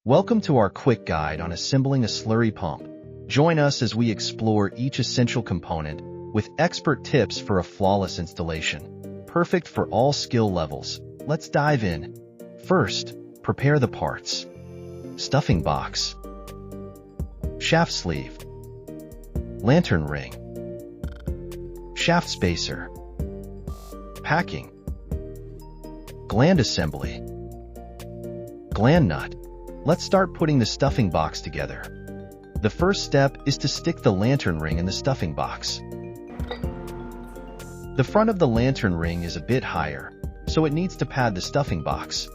Welcome to our quick guide on assembling a slurry pump. Join us as we explore each essential component with expert tips for a flawless installation. Perfect for all skill levels. Let's dive in. First, prepare the parts. Stuffing box, shaft sleeve, lantern ring, shaft spacer, packing, gland assembly, gland nut. Let's start putting the stuffing box together. The first step is to stick the lantern ring in the stuffing box. The front of the lantern ring is a bit higher, so it needs to pad the stuffing box.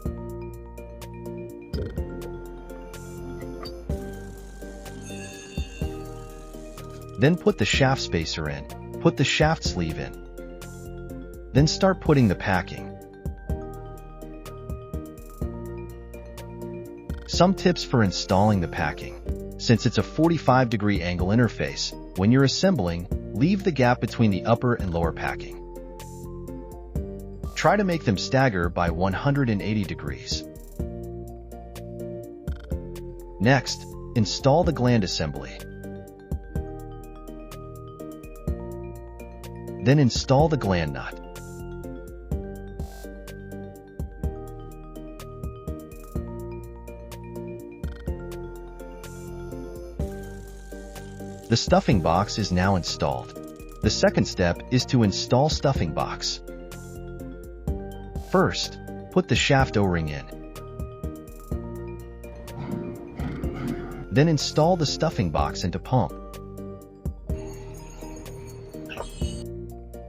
Then put the shaft spacer in. Put the shaft sleeve in. Then start putting the packing. Some tips for installing the packing. Since it's a 45-degree angle interface, when you're assembling, leave the gap between the upper and lower packing. Try to make them stagger by 180 degrees. Next, install the gland assembly. Then install the gland nut. The stuffing box is now installed. The second step is to install stuffing box. First, put the shaft O-ring in. Then install the stuffing box into pump.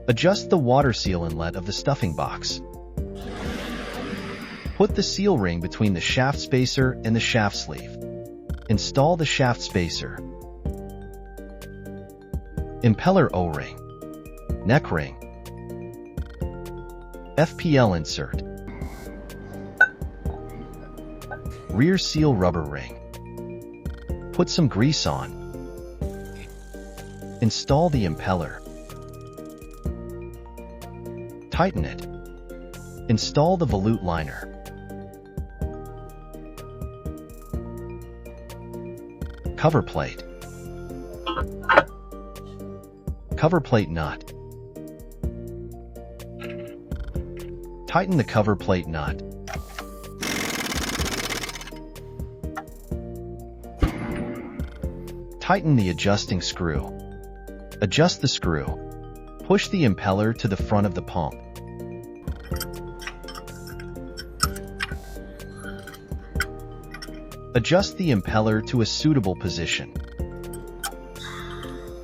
Adjust the water seal inlet of the stuffing box. Put the seal ring between the shaft spacer and the shaft sleeve. Install the shaft spacer. Impeller O-ring, neck ring, FPL insert, rear seal rubber ring. Put some grease on. Install the impeller. Tighten it. Install the volute liner. Cover plate. Cover plate nut. Tighten the cover plate nut. Tighten the adjusting screw. Adjust the screw. Push the impeller to the front of the pump. Adjust the impeller to a suitable position.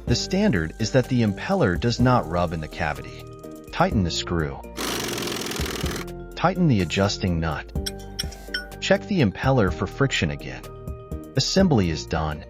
The standard is that the impeller does not rub in the cavity. Tighten the screw. Tighten the adjusting nut. Check the impeller for friction again. Assembly is done.